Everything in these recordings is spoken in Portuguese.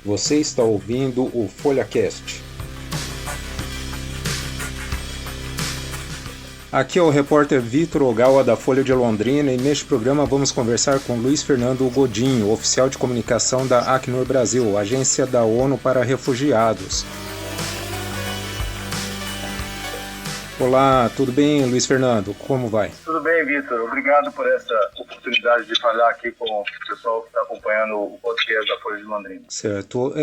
Você está ouvindo o FolhaCast. Aqui é o repórter Vitor Ogawa da Folha de Londrina e neste programa vamos conversar com Luiz Fernando Godinho, oficial de comunicação da Acnur Brasil, agência da ONU para refugiados. Olá, tudo bem, Luiz Fernando? Como vai? Tudo bem, Vitor. Obrigado por essa oportunidade de falar aqui com o pessoal que está acompanhando o podcast da Folha de Londrina. Certo.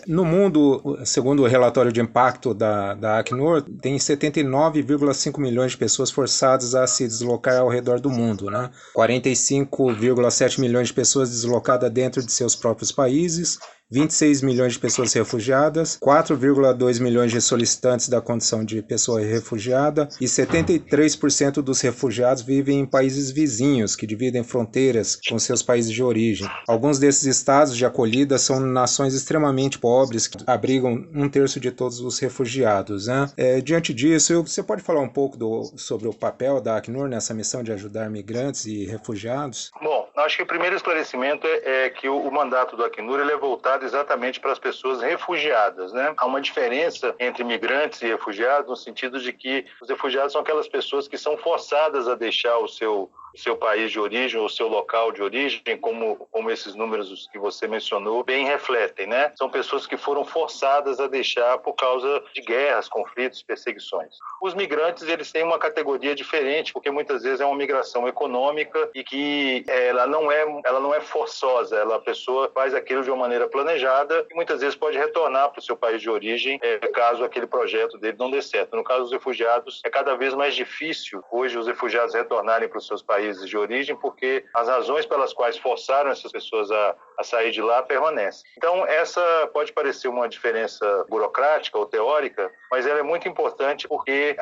No mundo, segundo o relatório de impacto da Acnur, tem 79,5 milhões de pessoas forçadas a se deslocar ao redor do mundo, né? 45,7 milhões de pessoas deslocadas dentro de seus próprios países, 26 milhões de pessoas refugiadas, 4,2 milhões de solicitantes da condição de pessoa refugiada e 73% dos refugiados vivem em países vizinhos que dividem fronteiras com seus países de origem. Alguns desses estados de acolhida são nações extremamente pobres que abrigam 1/3 de todos os refugiados, né? Diante disso, você pode falar um pouco sobre o papel da Acnur nessa missão de ajudar migrantes e refugiados? Bom, acho que o primeiro esclarecimento é que o mandato do Acnur ele é voltado exatamente para as pessoas refugiadas, né? Há uma diferença entre migrantes e refugiados no sentido de que os refugiados são aquelas pessoas que são forçadas a deixar o seu país de origem, o seu local de origem, como esses números que você mencionou bem refletem, né? São pessoas que foram forçadas a deixar por causa de guerras, conflitos, perseguições. Os migrantes, eles têm uma categoria diferente, porque muitas vezes é uma migração econômica e que ela não é forçosa, a pessoa faz aquilo de uma maneira planejada e muitas vezes pode retornar para o seu país de origem caso aquele projeto dele não dê certo. No caso dos refugiados, é cada vez mais difícil hoje os refugiados retornarem para os seus países de origem porque as razões pelas quais forçaram essas pessoas a sair de lá permanecem. Então, essa pode parecer uma diferença burocrática ou teórica, mas ela é muito importante porque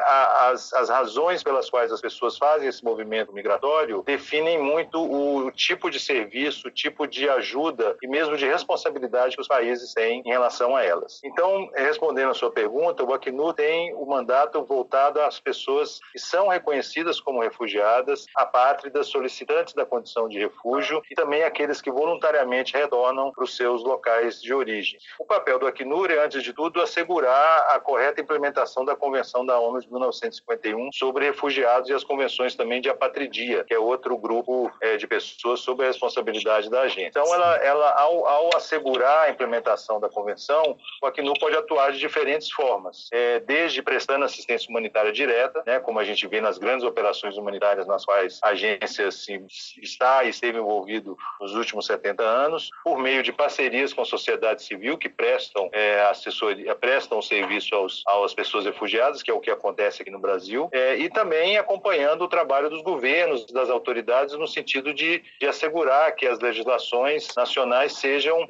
as razões pelas quais as pessoas fazem esse movimento migratório definem muito o tipo de serviço, o tipo de ajuda e mesmo de responsabilidade que os países têm em relação a elas. Então, respondendo a sua pergunta, o Acnur tem o mandato voltado às pessoas que são reconhecidas como refugiadas, apátridas, solicitantes da condição de refúgio e também aqueles que voluntariamente retornam para os seus locais de origem. O papel do Acnur é, antes de tudo, assegurar a correta implementação da Convenção da ONU de 1951 sobre refugiados e as convenções também de apatridia, que é outro grupo de pessoas sob a responsabilidade da agência. Então, ao assegurar a implementação da Convenção, o Acnur pode atuar de diferentes formas, desde prestando assistência humanitária direta, né, como a gente vê nas grandes operações humanitárias nas quais a agência está e esteve envolvido nos últimos 70 anos, por meio de parcerias com a sociedade civil que prestam assessoria, prestam serviço às pessoas refugiadas, que é o que acontece aqui no Brasil, e também acompanhando o trabalho dos governos, das autoridades, no sentido de assegurar que as legislações nacionais sejam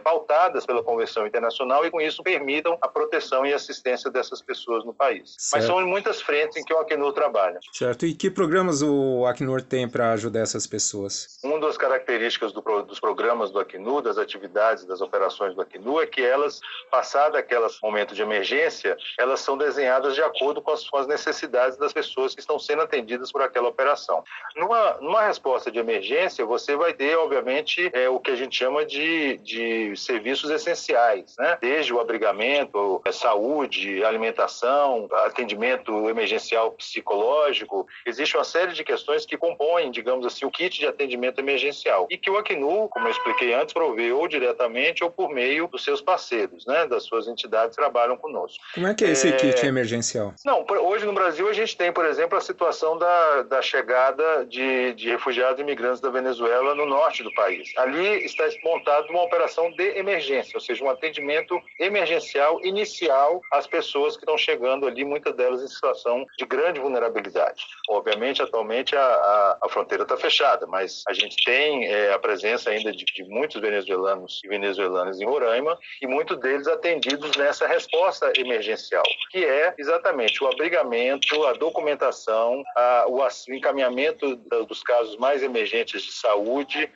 pautadas pela Convenção Internacional e, com isso, permitam a proteção e assistência dessas pessoas no país. Certo. Mas são em muitas frentes em que o Acnur trabalha. Certo. E que programas o Acnur tem para ajudar essas pessoas? Uma das características dos programas do Acnur, das atividades, das operações do Acnur, é que elas, passado aquele momento de emergência, elas são desenhadas de acordo com as necessidades das pessoas que estão sendo atendidas por aquela operação. Numa resposta de emergência, você vai ter, obviamente, o que a gente chama de serviços essenciais, né? Desde o abrigamento, saúde, alimentação, atendimento emergencial psicológico. Existe uma série de questões que compõem, digamos assim, o kit de atendimento emergencial. E que o Acnur, como eu expliquei antes, provê ou diretamente ou por meio dos seus parceiros, né? Das suas entidades que trabalham conosco. Como é que é esse kit emergencial? Não, hoje no Brasil a gente tem, por exemplo, a situação da chegada de refugiados e imigrantes da Venezuela no norte do país. Ali está montada uma operação de emergência, ou seja, um atendimento emergencial inicial às pessoas que estão chegando ali, muitas delas em situação de grande vulnerabilidade. Obviamente, atualmente a fronteira está fechada, mas a gente tem a presença ainda de muitos venezuelanos e venezuelanas em Roraima e muitos deles atendidos nessa resposta emergencial, que é exatamente o abrigamento, a documentação, o encaminhamento dos casos mais emergentes de saúde,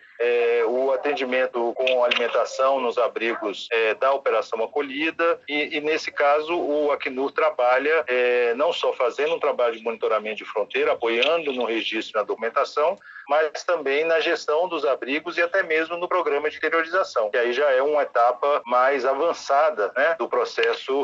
o atendimento com alimentação nos abrigos da Operação Acolhida e nesse caso o Acnur trabalha não só fazendo um trabalho de monitoramento de fronteira, apoiando no registro e na documentação, mas também na gestão dos abrigos e até mesmo no programa de interiorização, que aí já é uma etapa mais avançada, né, do processo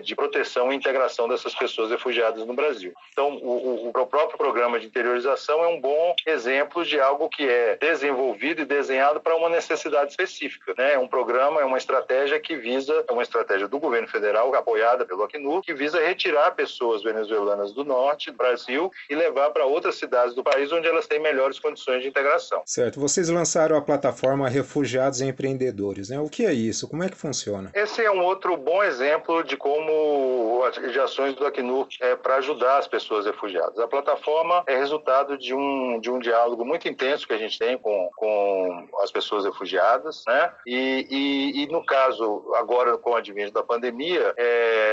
de proteção e integração dessas pessoas refugiadas no Brasil. Então, o próprio programa de interiorização é um bom exemplo de algo que é desenvolvido e desenhado para uma necessidade específica, né? É um programa, é uma estratégia que visa, é uma estratégia do governo federal, apoiada pelo Acnur, que visa retirar pessoas venezuelanas do norte do Brasil e levar para outras cidades do país onde elas têm melhores condições de integração. Certo. Vocês lançaram a plataforma Refugiados e Empreendedores, né? O que é isso? Como é que funciona? Esse é um outro bom exemplo de como de ações do Acnur para ajudar as pessoas refugiadas. A plataforma é resultado de um diálogo muito intenso que a gente tem com as pessoas refugiadas, né? E no caso, agora com o advento da pandemia,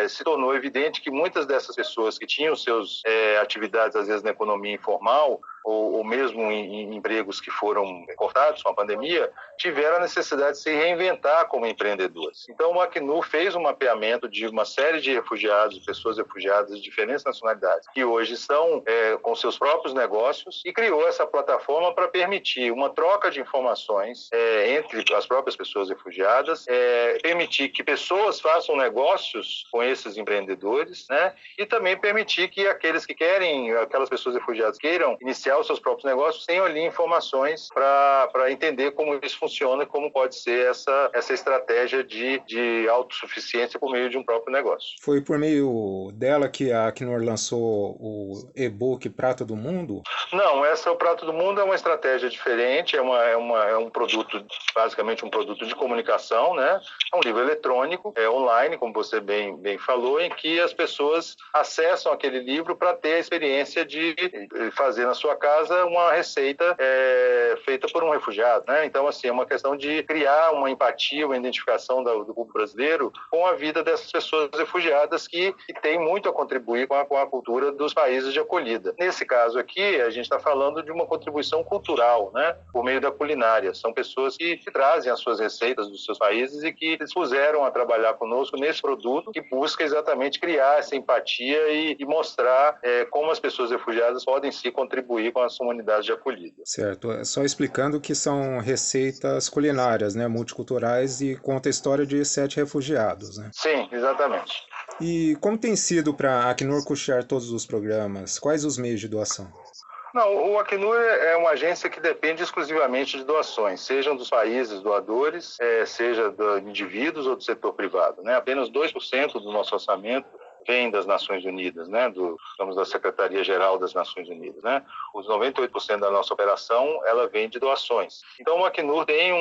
se tornou evidente que muitas dessas pessoas que tinham seus atividades, às vezes, na economia informal, ou mesmo em empregos que foram cortados com a pandemia, tiveram a necessidade de se reinventar como empreendedores. Então, o Acnur fez um mapeamento de uma série de refugiados, pessoas refugiadas de diferentes nacionalidades, que hoje estão com seus próprios negócios, e criou essa plataforma para permitir uma troca de informações entre as próprias pessoas refugiadas, permitir que pessoas façam negócios com esses empreendedores, né? E também permitir que aquelas pessoas refugiadas queiram iniciar os seus próprios negócios, tenham ali informações para entender como isso funciona e como pode ser essa estratégia de autossuficiência por meio de um próprio negócio. Foi por meio dela que a Acnur lançou o e-book Prato do Mundo? Não, o Prato do Mundo é uma estratégia diferente, é um produto, basicamente um produto de comunicação, né? É um livro eletrônico, online, como você bem falou, em que as pessoas acessam aquele livro para ter a experiência de fazer na sua casa uma receita feita por um refugiado, né? Então, assim, é uma questão de criar uma empatia, uma identificação do público brasileiro com a vida dessas pessoas refugiadas que têm muito a contribuir com a cultura dos países de acolhida. Nesse caso aqui, a gente está falando de uma contribuição cultural, né? Por meio da culinária. São pessoas que trazem as suas receitas dos seus países e que se dispuseram a trabalhar conosco nesse produto que busca exatamente criar essa empatia e mostrar como as pessoas refugiadas podem se contribuir com as comunidades de acolhida. Certo. Só explicando que são receitas culinárias, né, multiculturais, e conta a história de 7 refugiados, né? Sim, exatamente. E como tem sido para a Acnur custear todos os programas? Quais os meios de doação? Não, o Acnur é uma agência que depende exclusivamente de doações, sejam dos países doadores, seja de indivíduos ou do setor privado, né? Apenas 2% do nosso orçamento vem das Nações Unidas, né, da Secretaria-Geral das Nações Unidas, né? Os 98% da nossa operação, ela vem de doações. Então, o Acnur tem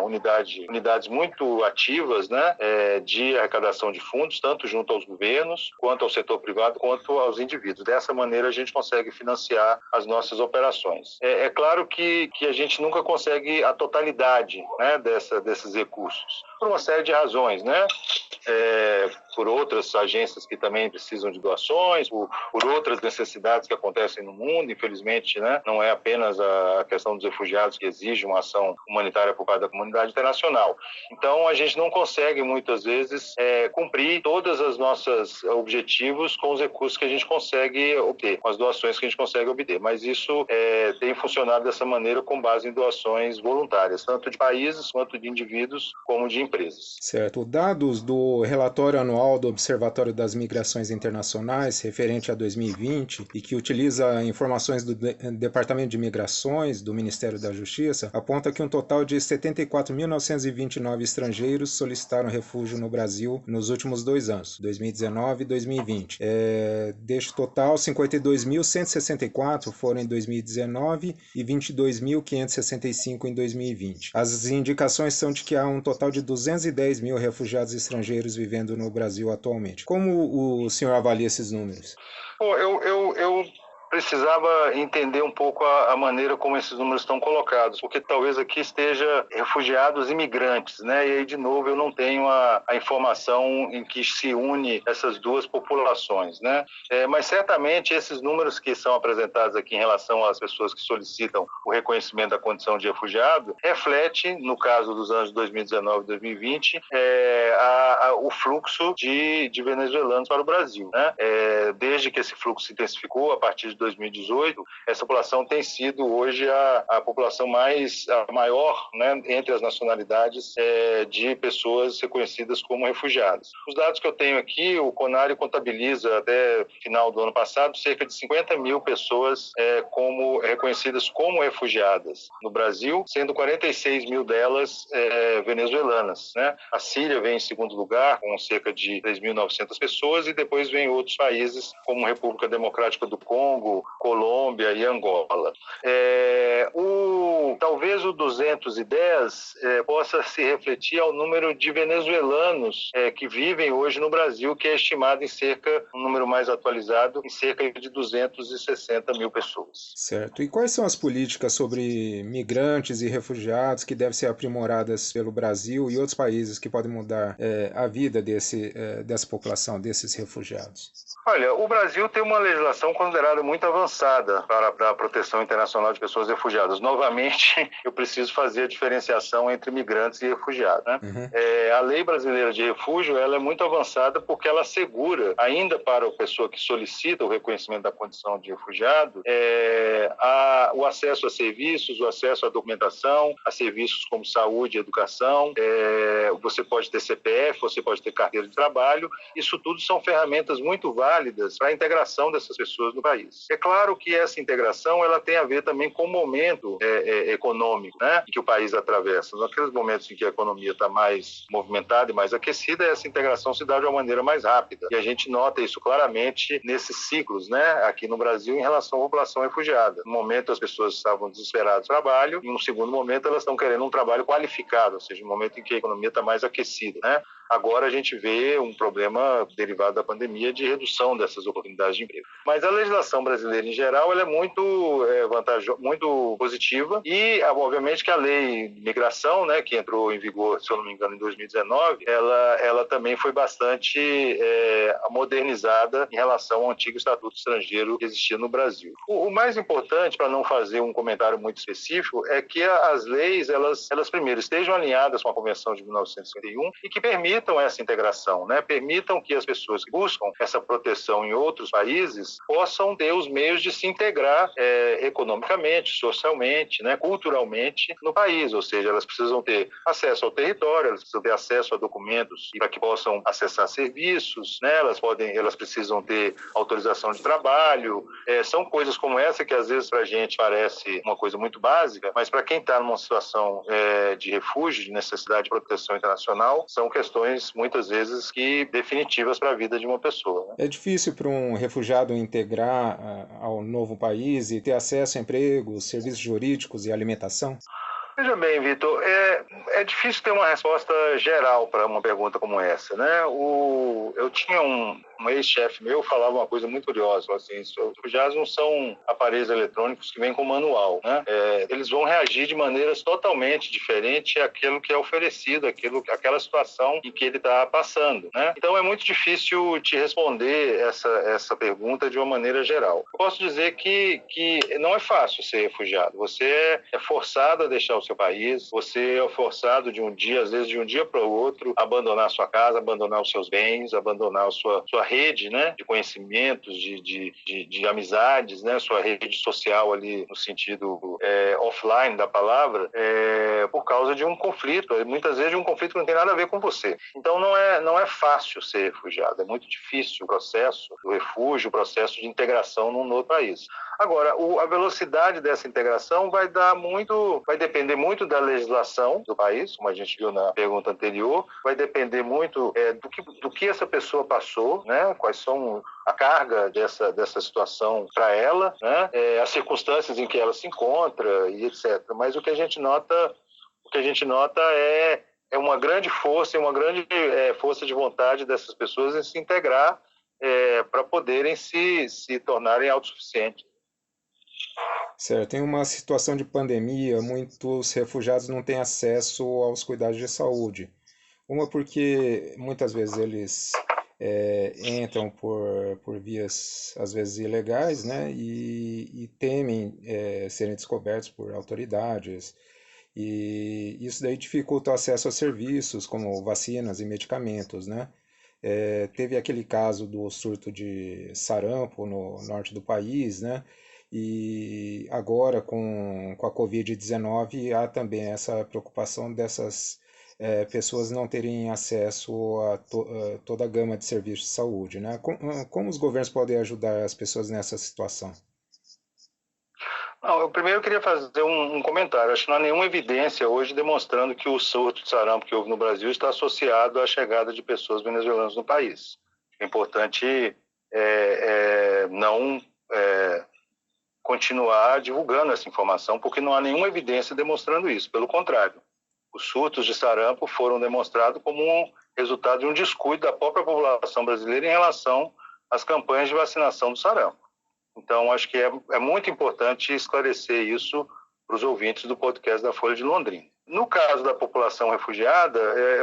unidades muito ativas, né, de arrecadação de fundos, tanto junto aos governos, quanto ao setor privado, quanto aos indivíduos. Dessa maneira, a gente consegue financiar as nossas operações. É claro que a gente nunca consegue a totalidade, né, desses recursos, por uma série de razões, né? Por outras agências que também precisam de doações, por outras necessidades que acontecem no mundo, infelizmente, né? Não é apenas a questão dos refugiados que exige uma ação humanitária por parte da comunidade internacional. Então, a gente não consegue, muitas vezes, cumprir todos os nossos objetivos com os recursos que a gente consegue obter, com as doações que a gente consegue obter. Mas isso tem funcionado dessa maneira com base em doações voluntárias, tanto de países, quanto de indivíduos, como de empresas. Certo. Dados do relatório anual do Observatório das Migrações Internacionais, referente a 2020, e que utiliza informações do Departamento de Migrações do Ministério da Justiça, aponta que um total de 74.929 estrangeiros solicitaram refúgio no Brasil nos últimos 2 anos, 2019 e 2020. Deste total, 52.164 foram em 2019 e 22.565 em 2020. As indicações são de que há um total de 210 mil refugiados estrangeiros vivendo no Brasil atualmente. Como o senhor avalia esses números? Bom, eu precisava entender um pouco a maneira como esses números estão colocados, porque talvez aqui esteja refugiados imigrantes, né? E aí, de novo, eu não tenho a informação em que se une essas duas populações, né? Mas certamente esses números que são apresentados aqui em relação às pessoas que solicitam o reconhecimento da condição de refugiado reflete, no caso dos anos 2019 e 2020, o fluxo de venezuelanos para o Brasil, né? Desde que esse fluxo se intensificou a partir de 2018, essa população tem sido hoje a população a maior, né, entre as nacionalidades de pessoas reconhecidas como refugiadas. Os dados que eu tenho aqui, o CONARE contabiliza até final do ano passado cerca de 50 mil pessoas como reconhecidas como refugiadas no Brasil, sendo 46 mil delas venezuelanas, né? A Síria vem em segundo lugar, com cerca de 3.900 pessoas, e depois vem outros países como República Democrática do Congo, Colômbia e Angola. Talvez o 210 possa se refletir ao número de venezuelanos que vivem hoje no Brasil, que é estimado um número mais atualizado, em cerca de 260 mil pessoas. Certo. E quais são as políticas sobre migrantes e refugiados que devem ser aprimoradas pelo Brasil e outros países que podem mudar a vida dessa população, desses refugiados? Olha, o Brasil tem uma legislação considerada muito avançada para a proteção internacional de pessoas refugiadas. Novamente, eu preciso fazer a diferenciação entre migrantes e refugiados, né? Uhum. A lei brasileira de refúgio, ela é muito avançada porque ela assegura, ainda para a pessoa que solicita o reconhecimento da condição de refugiado, o acesso a serviços, o acesso à documentação, a serviços como saúde e educação. Você pode ter CPF, você pode ter carteira de trabalho. Isso tudo são ferramentas muito válidas para a integração dessas pessoas no país. É claro que essa integração ela tem a ver também com o momento econômico, né, que o país atravessa. Naqueles momentos em que a economia está mais movimentada e mais aquecida, essa integração se dá de uma maneira mais rápida. E a gente nota isso claramente nesses ciclos, né, aqui no Brasil, em relação à população refugiada. No momento as pessoas estavam desesperadas de trabalho, e no segundo momento elas estão querendo um trabalho qualificado, ou seja, no momento em que a economia está mais aquecida, né? Agora a gente vê um problema derivado da pandemia de redução dessas oportunidades de emprego. Mas a legislação brasileira, em geral, ela é muito muito positiva e, obviamente, que a lei de migração, né, que entrou em vigor, se eu não me engano, em 2019, ela também foi bastante modernizada em relação ao antigo Estatuto Estrangeiro que existia no Brasil. O mais importante, para não fazer um comentário muito específico, é que as leis, elas primeiro, estejam alinhadas com a Convenção de 1951 e que permitam essa integração, né? Permitam que as pessoas que buscam essa proteção em outros países possam ter os meios de se integrar economicamente, socialmente, né? Culturalmente no país, ou seja, elas precisam ter acesso ao território, elas precisam ter acesso a documentos para que possam acessar serviços, né? Elas precisam ter autorização de trabalho, são coisas como essa que às vezes para a gente parece uma coisa muito básica, mas para quem está numa situação de refúgio, de necessidade de proteção internacional, são questões muitas vezes definitivas para a vida de uma pessoa, né? É difícil para um refugiado integrar ao novo país e ter acesso a empregos, serviços jurídicos e alimentação? Veja bem, Vitor, é difícil ter uma resposta geral para uma pergunta como essa, né? Eu tinha um ex-chefe meu falava uma coisa muito curiosa, assim, os refugiados não são aparelhos eletrônicos que vêm com manual, né? Eles vão reagir de maneiras totalmente diferentes àquilo que é oferecido, àquela situação em que ele está passando, né? Então é muito difícil te responder essa pergunta de uma maneira geral. Eu posso dizer que não é fácil ser refugiado. Você é forçado a deixar o seu país, você é forçado às vezes de um dia para o outro, abandonar a sua casa, abandonar os seus bens, abandonar a sua rede, né, de conhecimentos, de amizades, né, sua rede social ali no sentido offline da palavra, por causa de um conflito, muitas vezes de um conflito que não tem nada a ver com você. Então não é fácil ser refugiado, é muito difícil o processo do refúgio, o processo de integração num novo país. Agora, a velocidade dessa integração vai depender muito da legislação do país, como a gente viu na pergunta anterior, vai depender muito do que essa pessoa passou, né? Quais são a carga dessa situação para ela, né? As circunstâncias em que ela se encontra e etc. Mas o que a gente nota é uma grande força e uma grande força de vontade dessas pessoas em se integrar para poderem se tornarem autossuficientes. Certo, em uma situação de pandemia, muitos refugiados não têm acesso aos cuidados de saúde. Uma porque muitas vezes eles entram por vias, às vezes, ilegais, né? E temem serem descobertos por autoridades. E isso daí dificulta o acesso a serviços como vacinas e medicamentos, né? Teve aquele caso do surto de sarampo no norte do país, né? E agora com a Covid-19 há também essa preocupação dessas pessoas não terem acesso a toda a gama de serviços de saúde, né? Como os governos podem ajudar as pessoas nessa situação? Não, eu primeiro queria fazer um comentário. Acho que não há nenhuma evidência hoje demonstrando que o surto de sarampo que houve no Brasil está associado à chegada de pessoas venezuelanas no país. É importante não continuar divulgando essa informação, porque não há nenhuma evidência demonstrando isso. Pelo contrário, os surtos de sarampo foram demonstrados como um resultado de um descuido da própria população brasileira em relação às campanhas de vacinação do sarampo. Então, acho que é muito importante esclarecer isso para os ouvintes do podcast da Folha de Londrina. No caso da população refugiada,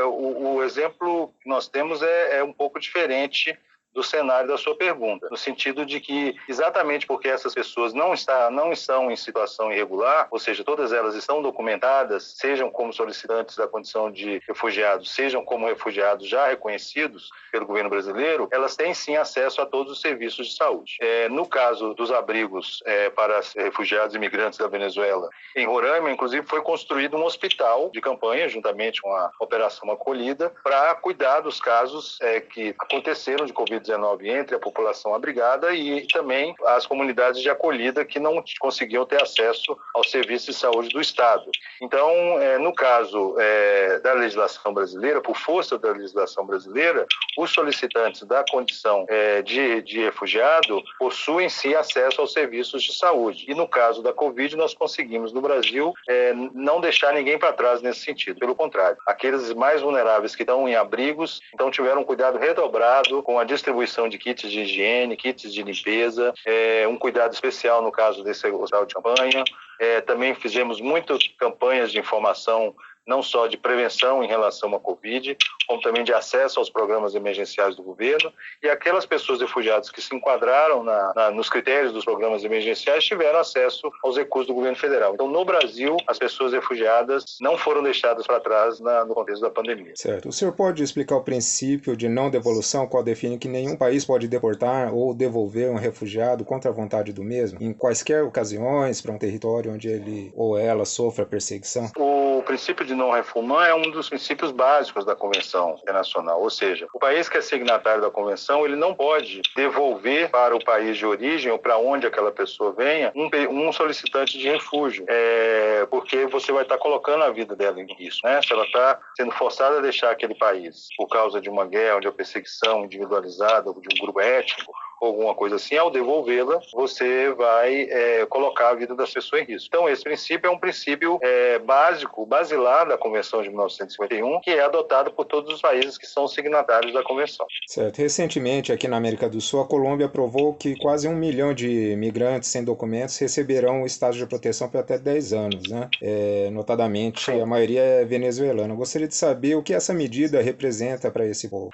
o exemplo que nós temos é um pouco diferente do cenário da sua pergunta, no sentido de que, exatamente porque essas pessoas não estão em situação irregular, ou seja, todas elas estão documentadas, sejam como solicitantes da condição de refugiados, sejam como refugiados já reconhecidos pelo governo brasileiro, elas têm sim acesso a todos os serviços de saúde. No caso dos abrigos para refugiados e imigrantes da Venezuela, em Roraima, inclusive, foi construído um hospital de campanha, juntamente com a Operação Acolhida, para cuidar dos casos que aconteceram de Covid-19 entre a população abrigada e também as comunidades de acolhida que não conseguiam ter acesso aos serviços de saúde do Estado. Então, no caso da legislação brasileira, por força da legislação brasileira, os solicitantes da condição de refugiado possuem, sim, acesso aos serviços de saúde. E no caso da Covid, nós conseguimos, no Brasil, não deixar ninguém para trás nesse sentido. Pelo contrário, aqueles mais vulneráveis que estão em abrigos, então tiveram um cuidado redobrado com a distribuição de kits de higiene, kits de limpeza, um cuidado especial no caso desse hospital de campanha. Também fizemos muitas campanhas de informação, não só de prevenção em relação à Covid, como também de acesso aos programas emergenciais do governo, e aquelas pessoas refugiadas que se enquadraram nos critérios dos programas emergenciais tiveram acesso aos recursos do governo federal. Então, no Brasil, as pessoas refugiadas não foram deixadas para trás no contexto da pandemia. Certo. O senhor pode explicar o princípio de não devolução, qual define que nenhum país pode deportar ou devolver um refugiado contra a vontade do mesmo, em quaisquer ocasiões, para um território onde ele ou ela sofra perseguição? O princípio de não refoulement é um dos princípios básicos da Convenção Internacional, ou seja, o país que é signatário da Convenção, ele não pode devolver para o país de origem ou para onde aquela pessoa venha um solicitante de refúgio, porque você vai estar colocando a vida dela em risco, né? Se ela está sendo forçada a deixar aquele país por causa de uma guerra ou de uma perseguição individualizada ou de um grupo étnico, alguma coisa assim, ao devolvê-la, você vai colocar a vida das pessoas em risco. Então, esse princípio é um princípio básico, basilar da Convenção de 1951, que é adotado por todos os países que são signatários da Convenção. Certo. Recentemente, aqui na América do Sul, a Colômbia aprovou que quase 1 milhão de migrantes sem documentos receberão o estágio de proteção por até 10 anos, né? Notadamente, Sim. A maioria é venezuelana. Eu gostaria de saber o que essa medida representa para esse povo.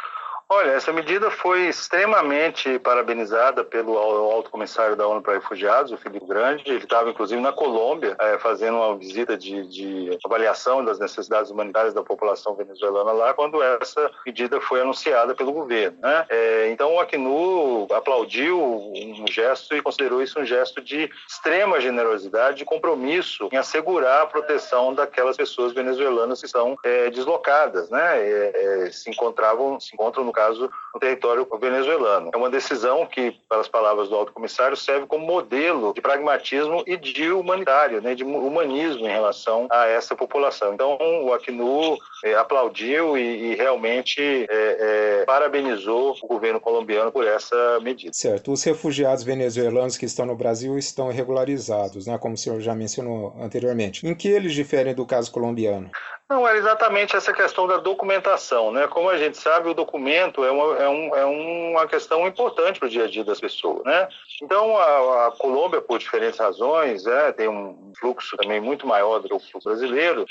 Olha, essa medida foi extremamente parabenizada pelo Alto Comissário da ONU para Refugiados, o Filippo Grandi. Ele estava, inclusive, na Colômbia, fazendo uma visita de avaliação das necessidades humanitárias da população venezuelana lá, quando essa medida foi anunciada pelo governo, né? Então, o Acnur aplaudiu um gesto e considerou isso um gesto de extrema generosidade e compromisso em assegurar a proteção daquelas pessoas venezuelanas que são deslocadas, né? Se encontram, no caso, no território venezuelano. É uma decisão que, pelas palavras do Alto Comissário, serve como modelo de pragmatismo e de humanitário, né, de humanismo em relação a essa população. Então, o Acnur aplaudiu e realmente parabenizou o governo colombiano por essa medida. Certo. Os refugiados venezuelanos que estão no Brasil estão irregularizados, né, como o senhor já mencionou anteriormente. Em que eles diferem do caso colombiano? Não, é exatamente essa questão da documentação, né? Como a gente sabe, o documento é uma questão importante para o dia a dia das pessoas, né? Então, a Colômbia, por diferentes razões, tem um fluxo também muito maior do que o fluxo brasileiro,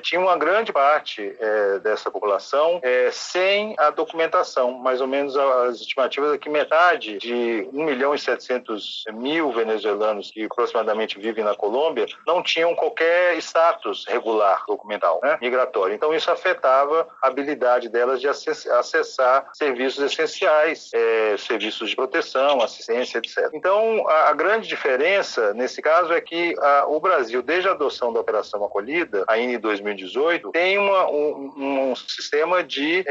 tinha uma grande parte dessa população sem a documentação. Mais ou menos as estimativas é que metade de 1.700.000 venezuelanos que aproximadamente vivem na Colômbia não tinham qualquer status regular documental, né? né, migratório. Então isso afetava a habilidade delas de acessar serviços essenciais, serviços de proteção, assistência, etc. Então a grande diferença nesse caso é que o Brasil, desde a adoção da Operação Acolhida, ainda em 2018, tem um sistema de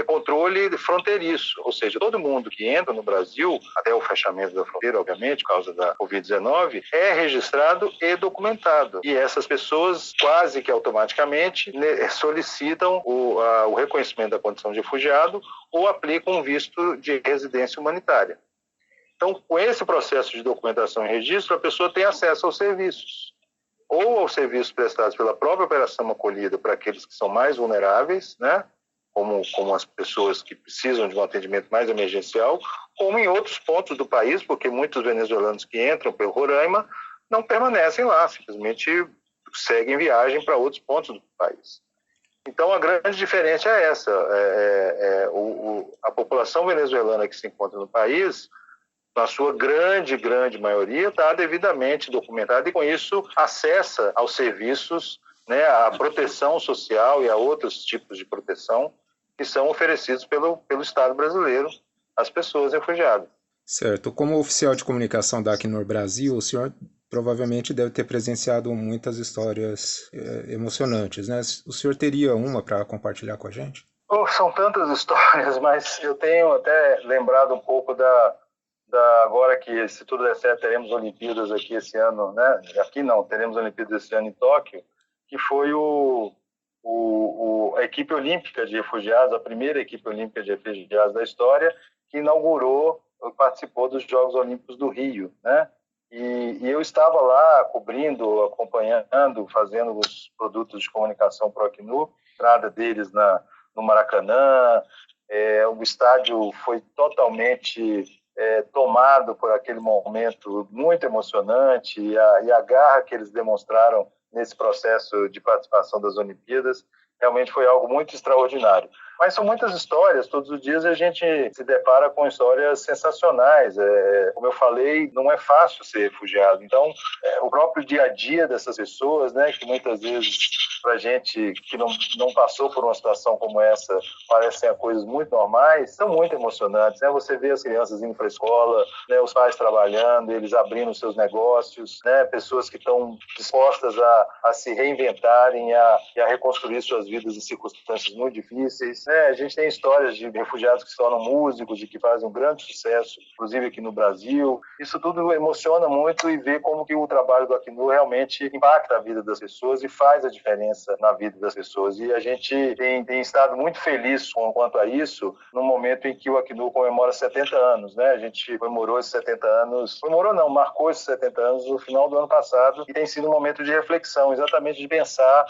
controle fronteiriço, ou seja, todo mundo que entra no Brasil, até o fechamento da fronteira, obviamente, por causa da Covid-19, é registrado e documentado. E essas pessoas, quase que automaticamente, solicitam o reconhecimento da condição de refugiado ou aplicam um visto de residência humanitária. Então, com esse processo de documentação e registro, a pessoa tem acesso aos serviços, ou aos serviços prestados pela própria Operação Acolhida para aqueles que são mais vulneráveis, né? Como as pessoas que precisam de um atendimento mais emergencial, como em outros pontos do país, porque muitos venezuelanos que entram pelo Roraima não permanecem lá, simplesmente seguem viagem para outros pontos do país. Então, a grande diferença é essa. A população venezuelana que se encontra no país, na sua grande maioria, está devidamente documentada e, com isso, acessa aos serviços, né, à proteção social e a outros tipos de proteção que são oferecidos pelo Estado brasileiro às pessoas refugiadas. Certo. Como oficial de comunicação da Acnur Brasil, o senhor provavelmente deve ter presenciado muitas histórias emocionantes, né? O senhor teria uma para compartilhar com a gente? São tantas histórias, mas eu tenho até lembrado um pouco agora que, se tudo der certo, teremos Olimpíadas aqui esse ano, né? Aqui não, teremos Olimpíadas esse ano em Tóquio, que foi a equipe olímpica de refugiados, a primeira equipe olímpica de refugiados da história, que participou dos Jogos Olímpicos do Rio, né? E eu estava lá cobrindo, acompanhando, fazendo os produtos de comunicação para o Acnur, entrada deles no Maracanã. O estádio foi totalmente tomado por aquele momento muito emocionante, e a garra que eles demonstraram nesse processo de participação das Olimpíadas realmente foi algo muito extraordinário. Mas são muitas histórias, todos os dias a gente se depara com histórias sensacionais. Como eu falei, não é fácil ser refugiado. Então, o próprio dia a dia dessas pessoas, né, que muitas vezes, para a gente que não passou por uma situação como essa, parecem coisas muito normais, são muito emocionantes, né? Você vê as crianças indo para a escola, né, os pais trabalhando, eles abrindo seus negócios, né, pessoas que estão dispostas a se reinventarem e a reconstruir suas vidas em circunstâncias muito difíceis. A gente tem histórias de refugiados que se tornam músicos e que fazem um grande sucesso, inclusive aqui no Brasil. Isso tudo emociona muito, e ver como que o trabalho do Acnur realmente impacta a vida das pessoas e faz a diferença na vida das pessoas. E a gente tem estado muito feliz quanto a isso, no momento em que o Acnur comemora 70 anos. Né? A gente comemorou esses 70 anos, marcou esses 70 anos no final do ano passado, e tem sido um momento de reflexão, exatamente de pensar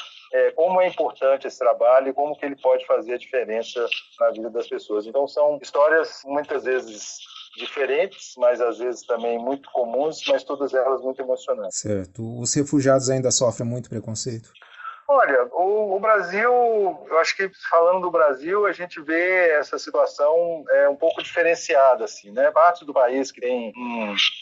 como é importante esse trabalho e como que ele pode fazer a diferença na vida das pessoas. Então são histórias muitas vezes diferentes, mas às vezes também muito comuns, mas todas elas muito emocionantes. Certo. Os refugiados ainda sofrem muito preconceito? Olha, o Brasil, eu acho que, falando do Brasil, a gente vê essa situação um pouco diferenciada, assim, né? Parte do país que tem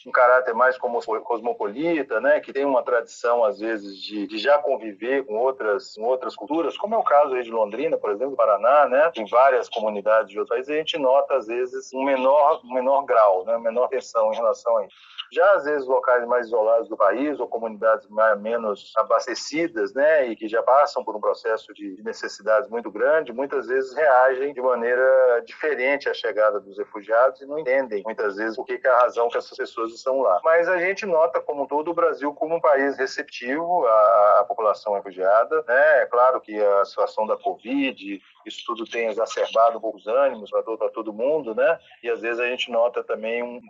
um caráter mais cosmopolita, né? Que tem uma tradição, às vezes, de já conviver com outras culturas, como é o caso aí de Londrina, por exemplo, do Paraná, né? Tem várias comunidades de outros países, e a gente nota, às vezes, um menor grau, né? Menor tensão em relação a isso. Já, às vezes, locais mais isolados do país, ou comunidades menos abastecidas, né, e que já passam por um processo de necessidades muito grande, muitas vezes reagem de maneira diferente à chegada dos refugiados e não entendem, muitas vezes, o que é a razão que essas pessoas estão lá. Mas a gente nota, como todo o Brasil, como um país receptivo à população refugiada, né? É claro que a situação da Covid, isso tudo tem exacerbado um pouco os ânimos para todo mundo, né? E, às vezes, a gente nota também um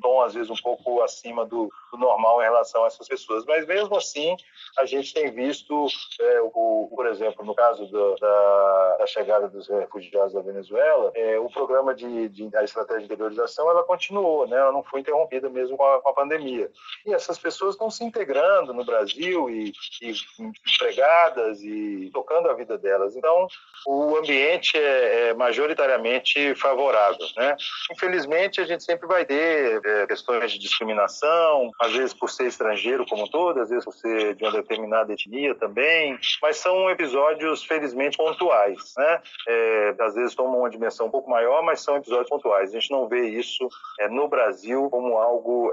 tom, às vezes, um pouco acima do normal em relação a essas pessoas. Mas, mesmo assim, a gente tem visto, por exemplo, no caso da chegada dos refugiados da Venezuela, o programa da estratégia de interiorização, ela continuou, né? Ela não foi interrompida mesmo com a pandemia. E essas pessoas estão se integrando no Brasil e empregadas e tocando a vida delas. Então, o ambiente é majoritariamente favorável, né? Infelizmente, a gente sempre vai ter questões formas de discriminação, às vezes por ser estrangeiro como um todo, às vezes por ser de uma determinada etnia também, mas são episódios, felizmente, pontuais, né? Às vezes tomam uma dimensão um pouco maior, mas são episódios pontuais. A gente não vê isso no Brasil como algo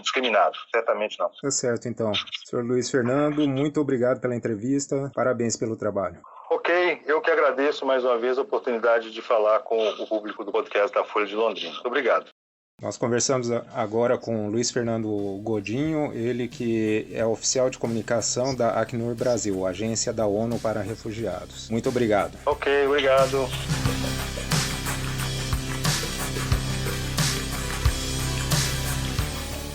discriminado, certamente não. Tá certo, então. Sr. Luiz Fernando, muito obrigado pela entrevista, parabéns pelo trabalho. Ok, eu que agradeço mais uma vez a oportunidade de falar com o público do podcast da Folha de Londrina. Muito obrigado. Nós conversamos agora com Luiz Fernando Godinho, ele que é oficial de comunicação da Acnur Brasil, Agência da ONU para Refugiados. Muito obrigado. Ok, obrigado.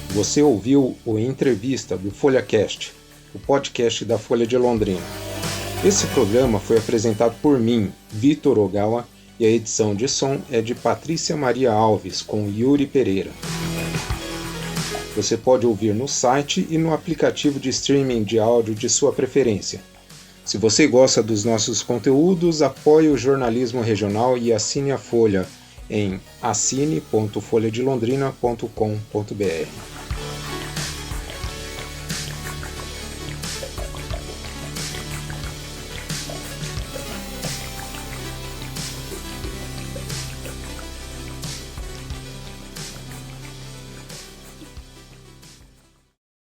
Você ouviu o Entrevista do FolhaCast, o podcast da Folha de Londrina. Esse programa foi apresentado por mim, Vitor Ogawa, e a edição de som é de Patrícia Maria Alves, com Yuri Pereira. Você pode ouvir no site e no aplicativo de streaming de áudio de sua preferência. Se você gosta dos nossos conteúdos, apoie o jornalismo regional e assine a Folha em assine.folhadelondrina.com.br.